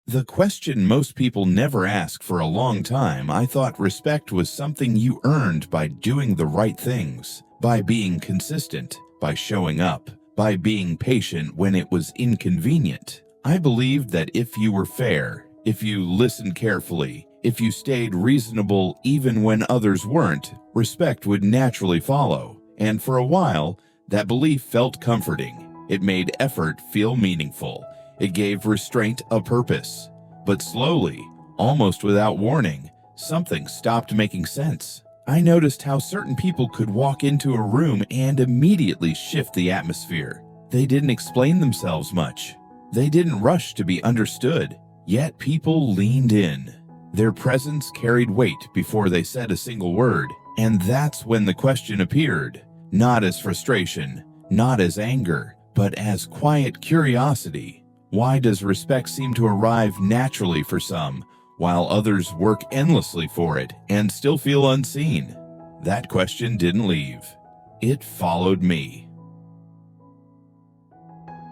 The question most people never ask. For a long time, I thought respect was something you earned by doing the right things, by being consistent, by showing up, by being patient when it was inconvenient. I believed that if you were fair, if you listened carefully, if you stayed reasonable even when others weren't, respect would naturally follow. And for a while, that belief felt comforting. It made effort feel meaningful. It gave restraint a purpose. But slowly, almost without warning, something stopped making sense. I noticed how certain people could walk into a room and immediately shift the atmosphere. They didn't explain themselves much. They didn't rush to be understood. Yet people leaned in. Their presence carried weight before they said a single word. And that's when the question appeared, not as frustration, not as anger, but as quiet curiosity. Why does respect seem to arrive naturally for some, while others work endlessly for it and still feel unseen? That question didn't leave. It followed me.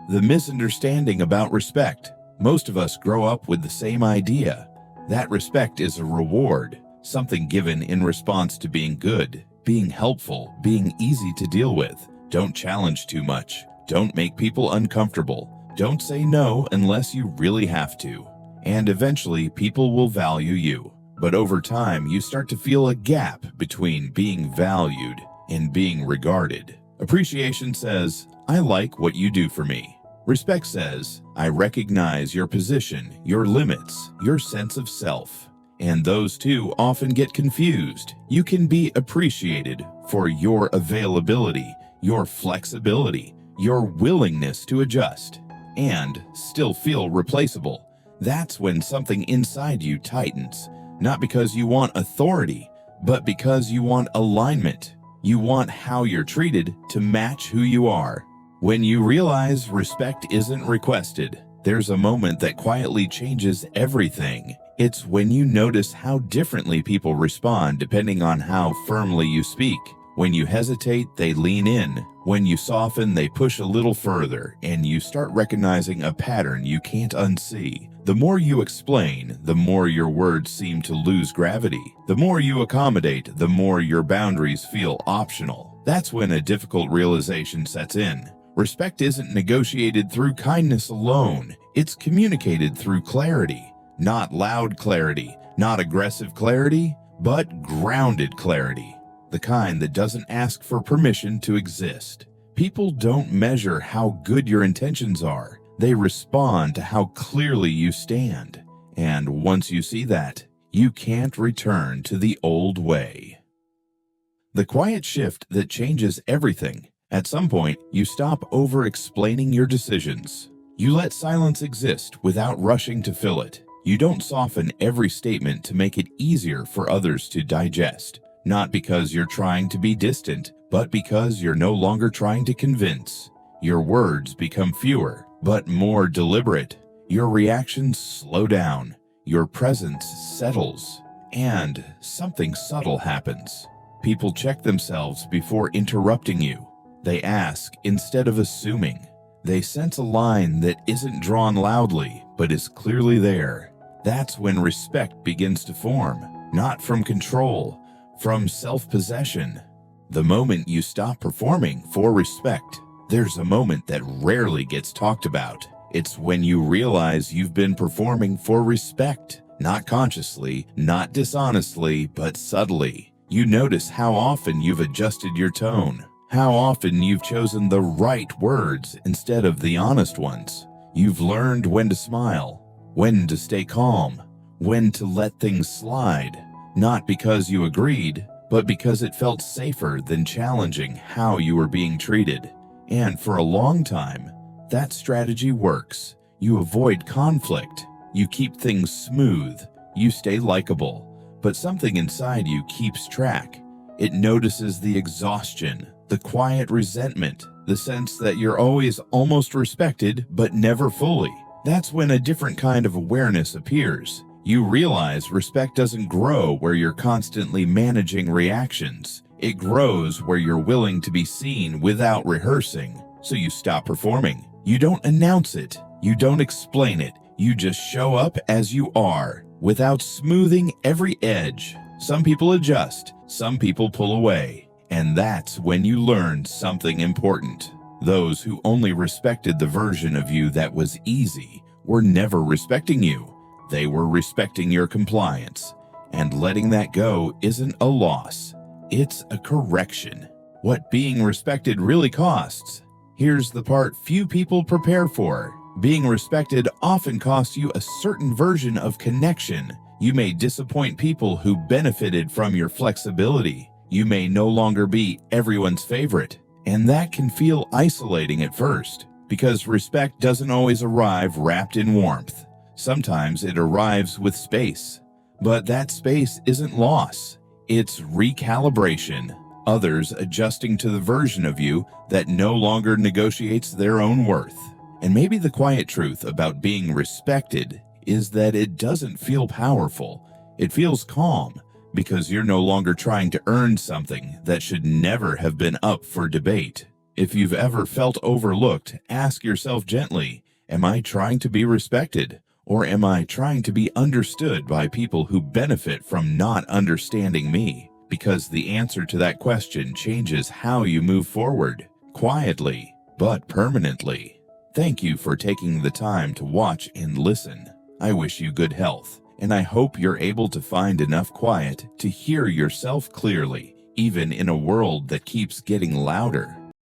The misunderstanding about respect. Most of us grow up with the same idea. That respect is a reward, something given in response to being good, being helpful, being easy to deal with. Don't challenge too much. Don't make people uncomfortable. Don't say no unless you really have to. And eventually, people will value you. But over time, you start to feel a gap between being valued and being regarded. Appreciation says, I like what you do for me. Respect says, I recognize your position, your limits, your sense of self. And those two often get confused. You can be appreciated for your availability, your flexibility, your willingness to adjust, and still feel replaceable. That's when something inside you tightens, not because you want authority, but because you want alignment. You want how you're treated to match who you are. When you realize respect isn't requested, there's a moment that quietly changes everything. It's when you notice how differently people respond depending on how firmly you speak. When you hesitate, they lean in. When you soften, they push a little further, and you start recognizing a pattern you can't unsee. The more you explain, the more your words seem to lose gravity. The more you accommodate, the more your boundaries feel optional. That's when a difficult realization sets in. Respect isn't negotiated through kindness alone. It's communicated through clarity. Not loud clarity, not aggressive clarity, but grounded clarity. The kind that doesn't ask for permission to exist. People don't measure how good your intentions are. They respond to how clearly you stand. And once you see that, you can't return to the old way. The quiet shift that changes everything. At some point, you stop over-explaining your decisions. You let silence exist without rushing to fill it. You don't soften every statement to make it easier for others to digest. Not because you're trying to be distant, but because you're no longer trying to convince. Your words become fewer, but more deliberate. Your reactions slow down. Your presence settles. And something subtle happens. People check themselves before interrupting you. They ask instead of assuming. They sense a line that isn't drawn loudly, but is clearly there. That's when respect begins to form, not from control, from self-possession. The moment you stop performing for respect, there's a moment that rarely gets talked about. It's when you realize you've been performing for respect, not consciously, not dishonestly, but subtly. You notice how often you've adjusted your tone, how often you've chosen the right words instead of the honest ones. You've learned when to smile, when to stay calm, when to let things slide. Not because you agreed, but because it felt safer than challenging how you were being treated. And for a long time, that strategy works. You avoid conflict. You keep things smooth. You stay likable. But something inside you keeps track. It notices the exhaustion, the quiet resentment, the sense that you're always almost respected, but never fully. That's when a different kind of awareness appears. You realize respect doesn't grow where you're constantly managing reactions. It grows where you're willing to be seen without rehearsing. So you stop performing. You don't announce it. You don't explain it. You just show up as you are, without smoothing every edge. Some people adjust, some people pull away, and that's when you learn something important. Those who only respected the version of you that was easy were never respecting you. They were respecting your compliance. And letting that go isn't a loss. It's a correction. What being respected really costs. Here's the part few people prepare for. Being respected often costs you a certain version of connection. You may disappoint people who benefited from your flexibility. You may no longer be everyone's favorite. And that can feel isolating at first, because respect doesn't always arrive wrapped in warmth. Sometimes it arrives with space. But that space isn't loss. It's recalibration. Others adjusting to the version of you that no longer negotiates their own worth. And maybe the quiet truth about being respected is that it doesn't feel powerful. It feels calm, because you're no longer trying to earn something that should never have been up for debate. If you've ever felt overlooked, ask yourself gently, am I trying to be respected? Or am I trying to be understood by people who benefit from not understanding me? Because the answer to that question changes how you move forward, quietly, but permanently. Thank you for taking the time to watch and listen. I wish you good health, and I hope you're able to find enough quiet to hear yourself clearly, even in a world that keeps getting louder.